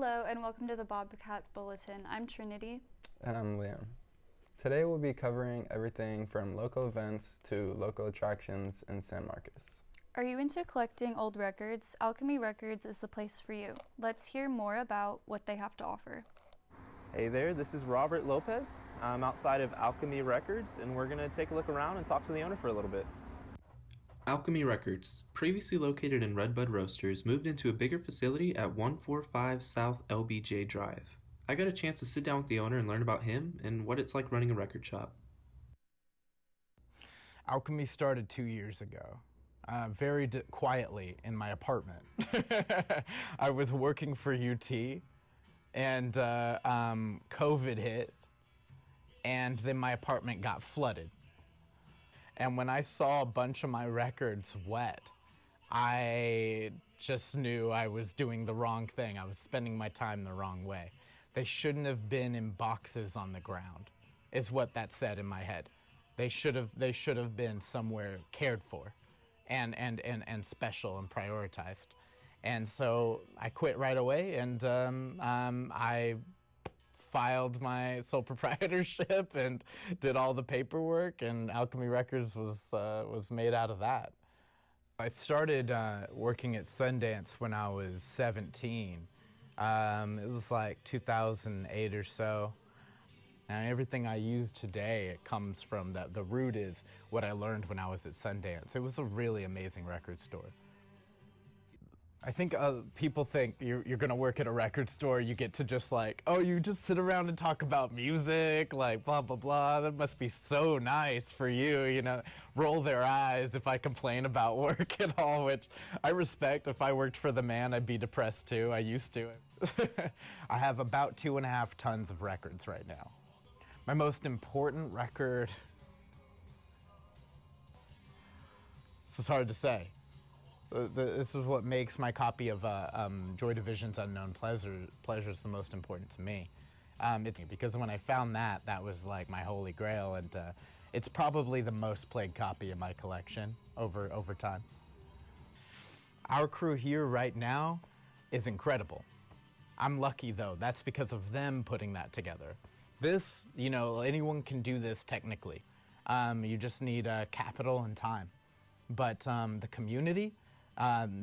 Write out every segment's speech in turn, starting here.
Hello and welcome to the Bobcat Bulletin. I'm Trinity. And I'm Liam. Today we'll be covering everything from local events to local attractions in San Marcos. Are you into collecting old records? Alchemy Records is the place for you. Let's hear more about what they have to offer. Hey there, this is Robert Lopez. I'm outside of Alchemy Records, and we're going to take a look around and talk to the owner for a little bit. Alchemy Records, previously located in Redbud Roasters, moved into a bigger facility at 145 South LBJ Drive. I got a chance to sit down with the owner and learn about him and what it's like running a record shop. Alchemy started 2 years ago, very quietly in my apartment. I was working for UT, and COVID hit, and then my apartment got flooded. And when I saw a bunch of my records wet, I just knew I was doing the wrong thing. I was spending my time the wrong way. They shouldn't have been in boxes on the ground, is what that said in my head. They should have been somewhere cared for and special and prioritized. And so I quit right away, and I filed my sole proprietorship and did all the paperwork, and Alchemy Records was made out of that. I started working at Sundance when I was 17. It was like 2008 or so. And everything I use today, it comes from the root is what I learned when I was at Sundance. It was a really amazing record store. I think people think you're going to work at a record store, you get to just like, oh, you just sit around and talk about music, like blah, blah, blah. That must be so nice for you, you know, roll their eyes if I complain about work and all, which I respect. If I worked for the man, I'd be depressed too. I used to. I have about 2.5 tons of records right now. My most important record, this is hard to say. This is what makes my copy of Joy Division's Unknown Pleasures the most important to me. It's because when I found that was like my holy grail, and it's probably the most played copy in my collection over time. Our crew here right now is incredible. I'm lucky though, that's because of them putting that together. This, you know, anyone can do this technically. You just need capital and time. But the community,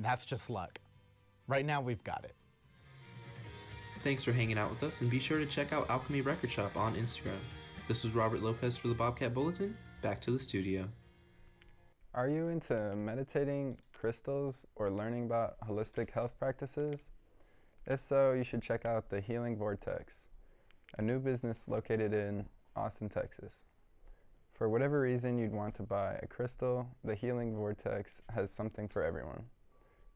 that's just luck. Right now, we've got it. Thanks for hanging out with us, and be sure to check out Alchemy Record Shop on Instagram. This was Robert Lopez for the Bobcat Bulletin. Back to the studio. Are you into meditating, crystals, or learning about holistic health practices? If so, you should check out the Healing Vortex, a new business located in Austin, Texas. For whatever reason you'd want to buy a crystal, the Healing Vortex has something for everyone.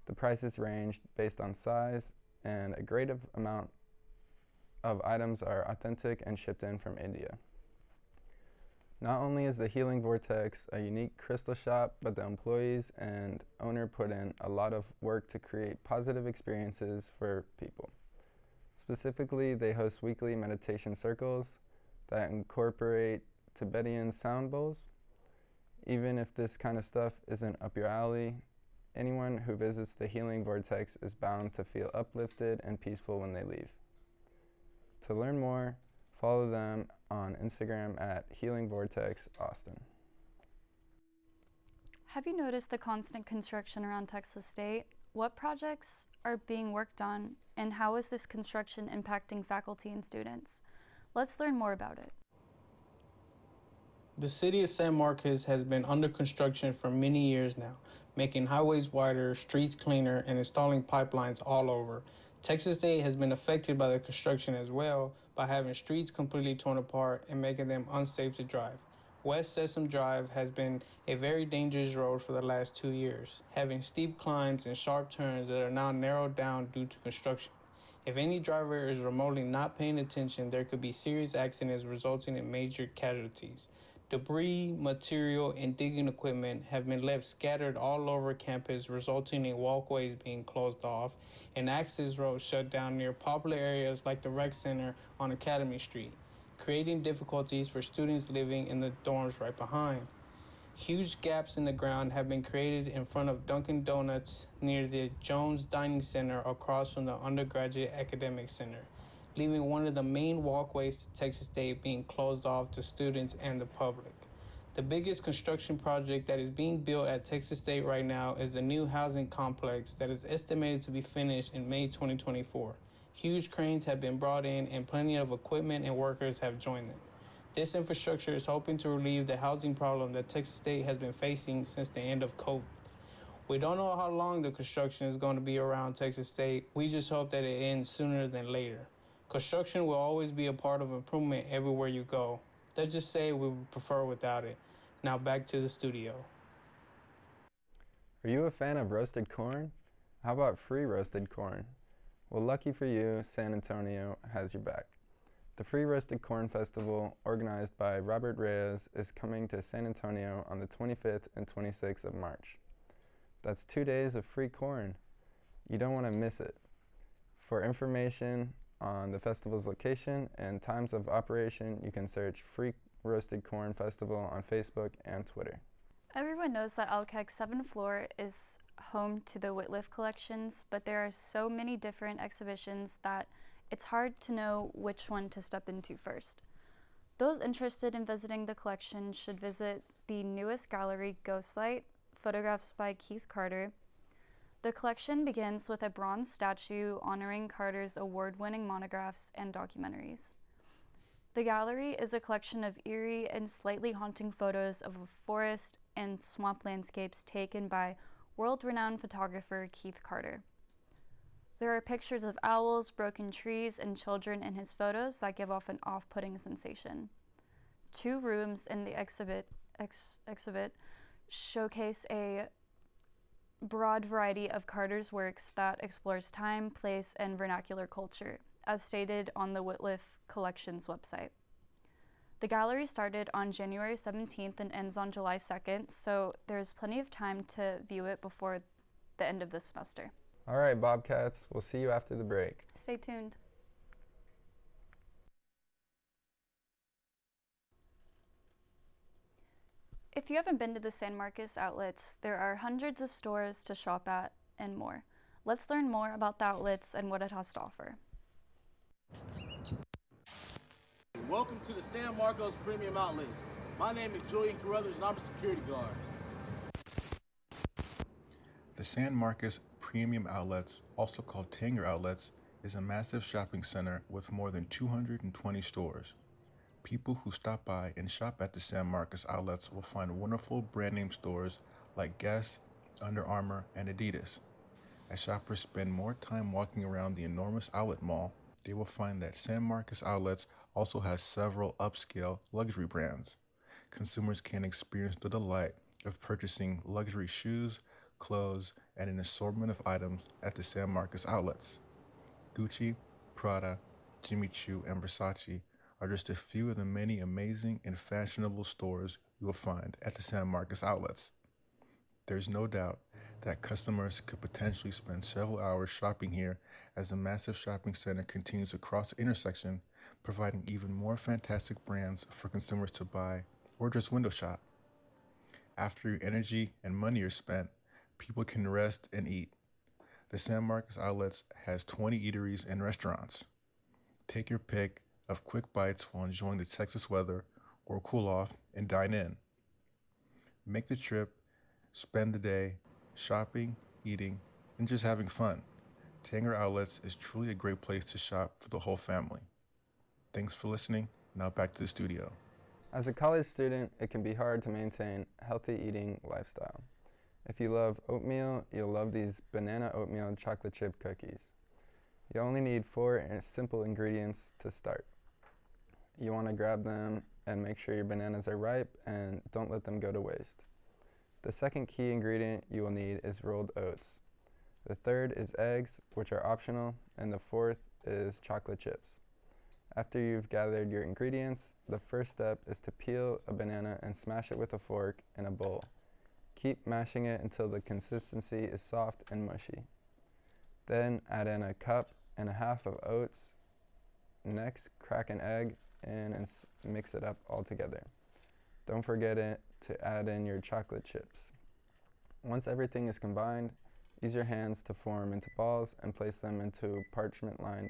The prices range based on size, and a great amount of items are authentic and shipped in from India. Not only is the Healing Vortex a unique crystal shop, but the employees and owner put in a lot of work to create positive experiences for people. Specifically, they host weekly meditation circles that incorporate Tibetan sound bowls. Even if this kind of stuff isn't up your alley, anyone who visits the Healing Vortex is bound to feel uplifted and peaceful when they leave. To learn more, follow them on Instagram at Healing Vortex Austin. Have you noticed the constant construction around Texas State? What projects are being worked on, and how is this construction impacting faculty and students? Let's learn more about it. The city of San Marcos has been under construction for many years now, making highways wider, streets cleaner, and installing pipelines all over. Texas State has been affected by the construction as well, by having streets completely torn apart and making them unsafe to drive. West Sesame Drive has been a very dangerous road for the last 2 years, having steep climbs and sharp turns that are now narrowed down due to construction. If any driver is remotely not paying attention, there could be serious accidents resulting in major casualties. Debris, material, and digging equipment have been left scattered all over campus, resulting in walkways being closed off and access roads shut down near popular areas like the Rec Center on Academy Street, creating difficulties for students living in the dorms right behind. Huge gaps in the ground have been created in front of Dunkin' Donuts near the Jones Dining Center across from the Undergraduate Academic Center, leaving one of the main walkways to Texas State being closed off to students and the public. The biggest construction project that is being built at Texas State right now is the new housing complex that is estimated to be finished in May 2024. Huge cranes have been brought in and plenty of equipment and workers have joined them. This infrastructure is hoping to relieve the housing problem that Texas State has been facing since the end of COVID. We don't know how long the construction is going to be around Texas State. We just hope that it ends sooner than later. Construction will always be a part of improvement everywhere you go. Let's just say we would prefer without it. Now back to the studio. Are you a fan of roasted corn? How about free roasted corn? Well, lucky for you, San Antonio has your back. The Free Roasted Corn Festival, organized by Robert Reyes, is coming to San Antonio on the 25th and 26th of March. That's 2 days of free corn. You don't want to miss it. For information on the festival's location and times of operation, you can search Free Roasted Corn Festival on Facebook and Twitter. Everyone knows that LCAC's 7th floor is home to the Whitliff collections, but there are so many different exhibitions that it's hard to know which one to step into first. Those interested in visiting the collection should visit the newest gallery, Ghostlight, photographs by Keith Carter. The collection begins with a bronze statue honoring Carter's award-winning monographs and documentaries. The gallery is a collection of eerie and slightly haunting photos of a forest and swamp landscapes taken by world-renowned photographer Keith Carter. There are pictures of owls, broken trees, and children in his photos that give off an off-putting sensation. 2 rooms in the exhibit showcase a broad variety of Carter's works that explores time, place, and vernacular culture, as stated on the Whitliff Collections website. The gallery started on January 17th and ends on July 2nd, so there's plenty of time to view it before the end of this semester. All right, Bobcats, we'll see you after the break. Stay tuned. If you haven't been to the San Marcos outlets, there are hundreds of stores to shop at and more. Let's learn more about the outlets and what it has to offer. Welcome to the San Marcos Premium Outlets. My name is Julian Carruthers and I'm a security guard. The San Marcos Premium Outlets, also called Tanger Outlets, is a massive shopping center with more than 220 stores. People who stop by and shop at the San Marcos Outlets will find wonderful brand name stores like Guess, Under Armour, and Adidas. As shoppers spend more time walking around the enormous outlet mall, they will find that San Marcos Outlets also has several upscale luxury brands. Consumers can experience the delight of purchasing luxury shoes, clothes, and an assortment of items at the San Marcos Outlets. Gucci, Prada, Jimmy Choo, and Versace are just a few of the many amazing and fashionable stores you will find at the San Marcos Outlets. There's no doubt that customers could potentially spend several hours shopping here as the massive shopping center continues across the intersection, providing even more fantastic brands for consumers to buy or just window shop. After your energy and money are spent, people can rest and eat. The San Marcos Outlets has 20 eateries and restaurants. Take your pick of quick bites while enjoying the Texas weather or cool off and dine in. Make the trip, spend the day shopping, eating, and just having fun. Tanger Outlets is truly a great place to shop for the whole family. Thanks for listening. Now back to the studio. As a college student, it can be hard to maintain a healthy eating lifestyle. If you love oatmeal, you'll love these banana oatmeal chocolate chip cookies. You only need 4 simple ingredients to start. You want to grab them and make sure your bananas are ripe and don't let them go to waste. The second key ingredient you will need is rolled oats. The third is eggs, which are optional, and the fourth is chocolate chips. After you've gathered your ingredients, the first step is to peel a banana and smash it with a fork in a bowl. Keep mashing it until the consistency is soft and mushy. Then add in a cup and a half of oats. Next, crack an egg in and mix it up all together. Don't forget to add in your chocolate chips. Once everything is combined, use your hands to form into balls and place them into a parchment-lined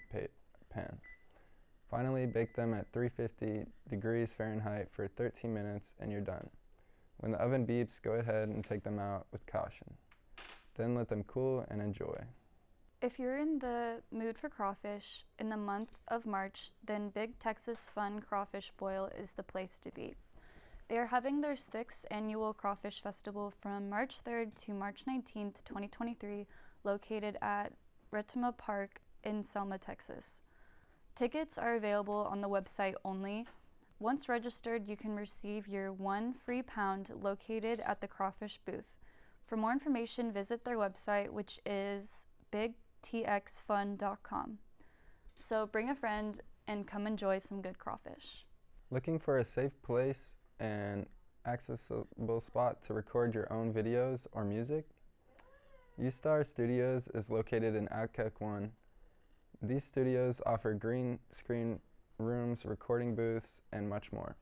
pan. Finally, bake them at 350 degrees Fahrenheit for 13 minutes and you're done. When the oven beeps, go ahead and take them out with caution. Then let them cool and enjoy. If you're in the mood for crawfish in the month of March, then Big Texas Fun Crawfish Boil is the place to be. They are having their 6th annual Crawfish Festival from March 3rd to March 19th, 2023, located at Retama Park in Selma, Texas. Tickets are available on the website only. Once registered, you can receive your 1 free pound located at the crawfish booth. For more information, visit their website, which is bigtxfun.com. So bring a friend and come enjoy some good crawfish. Looking for a safe place and accessible spot to record your own videos or music? U-Star Studios is located in Alkek 1. These studios offer green screen rooms, recording booths, and much more.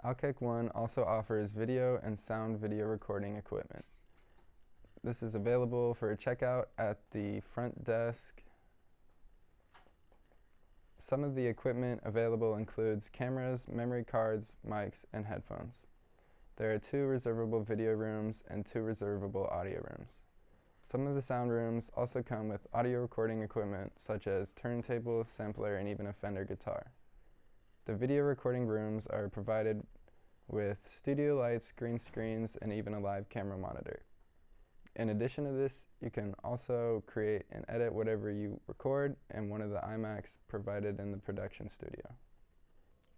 Alkek 1 also offers video and sound video recording equipment. This is available for checkout at the front desk. Some of the equipment available includes cameras, memory cards, mics, and headphones. There are 2 reservable video rooms and 2 reservable audio rooms. Some of the sound rooms also come with audio recording equipment such as turntable, sampler, and even a Fender guitar. The video recording rooms are provided with studio lights, green screens, and even a live camera monitor. In addition to this, you can also create and edit whatever you record in one of the iMacs provided in the production studio.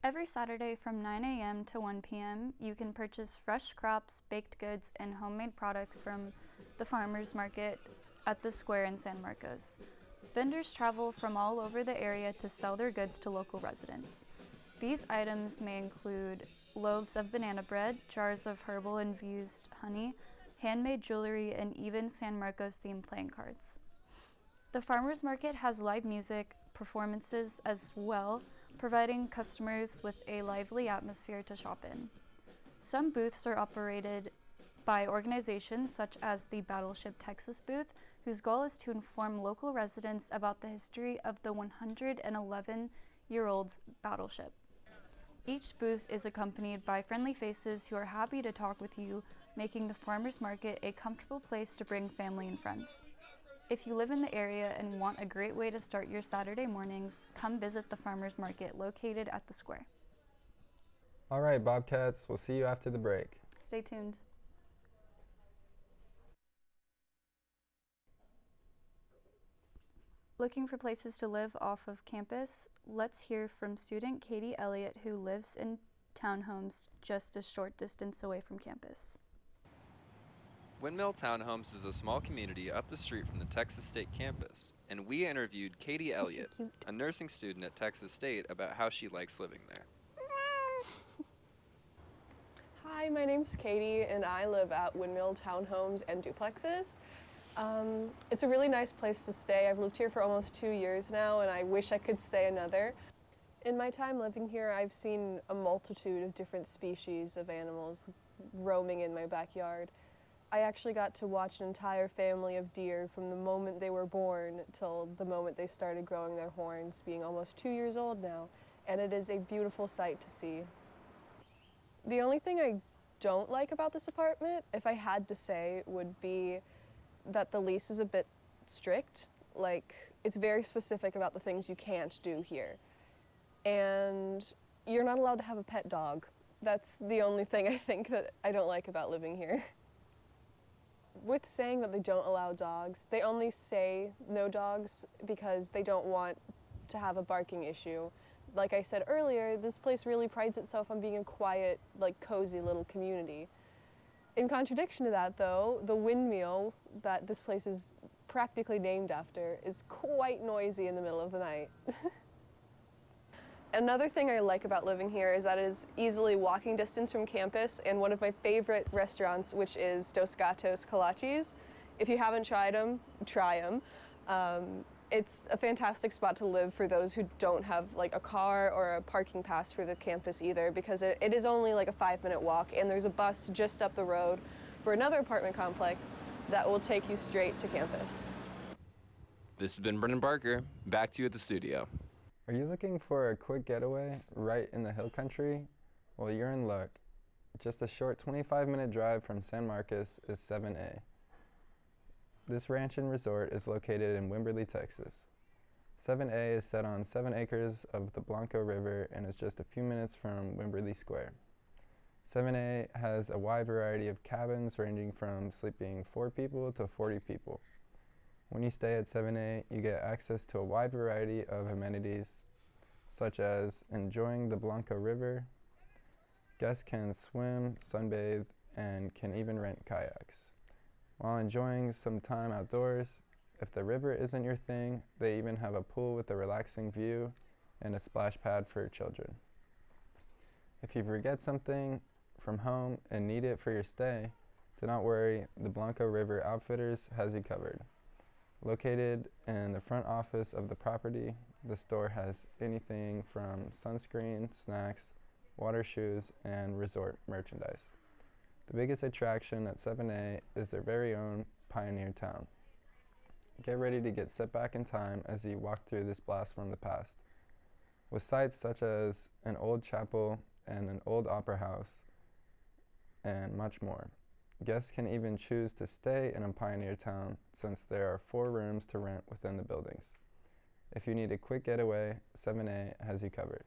Every Saturday from 9 a.m. to 1 p.m., you can purchase fresh crops, baked goods, and homemade products from the farmers market at the square in San Marcos. Vendors travel from all over the area to sell their goods to local residents. These items may include loaves of banana bread, jars of herbal infused honey, handmade jewelry, and even San Marcos themed playing cards. The farmers market has live music performances as well, providing customers with a lively atmosphere to shop in. Some booths are operated by organizations such as the Battleship Texas booth, whose goal is to inform local residents about the history of the 111-year-old battleship. Each booth is accompanied by friendly faces who are happy to talk with you, making the farmers market a comfortable place to bring family and friends. If you live in the area and want a great way to start your Saturday mornings, come visit the farmers market located at the square. All right, Bobcats, we'll see you after the break. Stay tuned. Looking for places to live off of campus? Let's hear from student Katie Elliott, who lives in townhomes just a short distance away from campus. Windmill Townhomes is a small community up the street from the Texas State campus, and we interviewed Katie Elliott, a nursing student at Texas State, about how she likes living there. Hi, my name's Katie, and I live at Windmill Townhomes and Duplexes. It's a really nice place to stay. I've lived here for almost 2 years now, and I wish I could stay another. In my time living here, I've seen a multitude of different species of animals roaming in my backyard. I actually got to watch an entire family of deer from the moment they were born till the moment they started growing their horns, being almost 2 years old now, and it is a beautiful sight to see. The only thing I don't like about this apartment, if I had to say, would be that the lease is a bit strict. Like, it's very specific about the things you can't do here. And you're not allowed to have a pet dog. That's the only thing I think that I don't like about living here. With saying that they don't allow dogs, they only say no dogs because they don't want to have a barking issue. Like I said earlier, this place really prides itself on being a quiet, like, cozy little community. In contradiction to that, though, the windmill that this place is practically named after is quite noisy in the middle of the night. Another thing I like about living here is that it is easily walking distance from campus and one of my favorite restaurants, which is Dos Gatos Kolaches. If you haven't tried them, try them. It's a fantastic spot to live for those who don't have like a car or a parking pass for the campus either, because it is only like a 5-minute walk, and there's a bus just up the road for another apartment complex that will take you straight to campus. This has been Brendan Barker. Back to you at the studio. Are you looking for a quick getaway right in the hill country? Well, you're in luck. Just a short 25-minute drive from San Marcos is 7A. This ranch and resort is located in Wimberley, Texas. 7A is set on 7 acres of the Blanco River and is just a few minutes from Wimberley Square. 7A has a wide variety of cabins ranging from sleeping 4 people to 40 people. When you stay at 7A, you get access to a wide variety of amenities, such as enjoying the Blanco River. Guests can swim, sunbathe, and can even rent kayaks. While enjoying some time outdoors, if the river isn't your thing, they even have a pool with a relaxing view and a splash pad for children. If you forget something from home and need it for your stay, do not worry, the Blanco River Outfitters has you covered. Located in the front office of the property, the store has anything from sunscreen, snacks, water shoes, and resort merchandise. The biggest attraction at 7A is their very own Pioneer Town. Get ready to get set back in time as you walk through this blast from the past. With sights such as an old chapel and an old opera house, and much more. Guests can even choose to stay in a Pioneer Town since there are 4 rooms to rent within the buildings. If you need a quick getaway, 7A has you covered.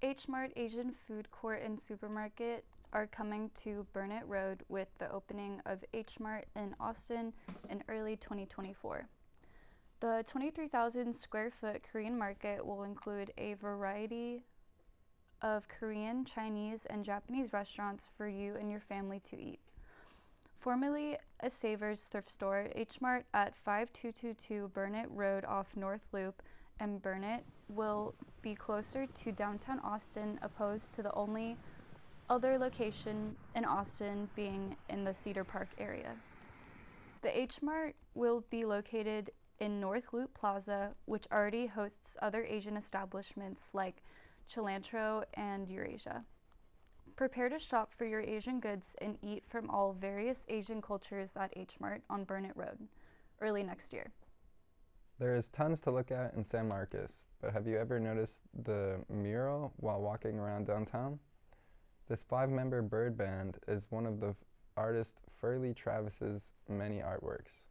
H Mart Asian Food Court and Supermarket are coming to Burnett Road with the opening of H Mart in Austin in early 2024. The 23,000 square foot Korean market will include a variety of Korean, Chinese, and Japanese restaurants for you and your family to eat. Formerly a Savers thrift store, H Mart at 5222 Burnett Road off North Loop and Burnett will be closer to downtown Austin, opposed to the only other location in Austin being in the Cedar Park area. The H Mart will be located in North Loop Plaza, which already hosts other Asian establishments like Cilantro and Eurasia. Prepare to shop for your Asian goods and eat from all various Asian cultures at H Mart on Burnett Road early next year. There is tons to look at in San Marcos, but have you ever noticed the mural while walking around downtown? This 5-member bird band is one of the artist Furley Travis's many artworks.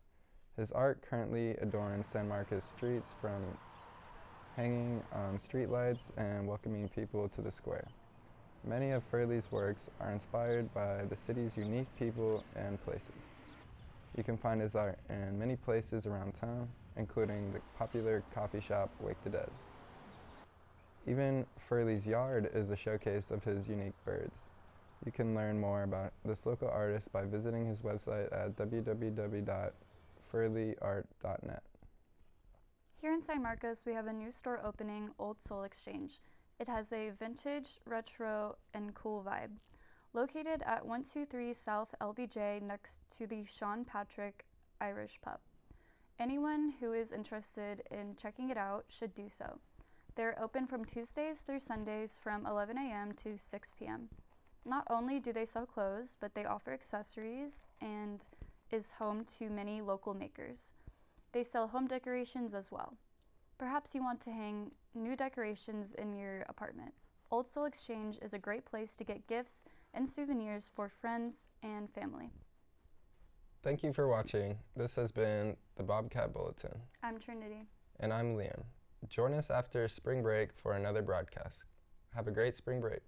His art currently adorns San Marcos streets, from hanging on streetlights and welcoming people to the square. Many of Furley's works are inspired by the city's unique people and places. You can find his art in many places around town, including the popular coffee shop Wake the Dead. Even Furley's yard is a showcase of his unique birds. You can learn more about this local artist by visiting his website at www.furleyart.net. Here in San Marcos, we have a new store opening, Old Soul Exchange. It has a vintage, retro, and cool vibe. Located at 123 South LBJ next to the Sean Patrick Irish Pub. Anyone who is interested in checking it out should do so. They're open from Tuesdays through Sundays from 11 a.m. to 6 p.m. Not only do they sell clothes, but they offer accessories and is home to many local makers. They sell home decorations as well. Perhaps you want to hang new decorations in your apartment. Old Soul Exchange is a great place to get gifts and souvenirs for friends and family. Thank you for watching. This has been the Bobcat Bulletin. I'm Trinity. And I'm Liam. Join us after spring break for another broadcast. Have a great spring break.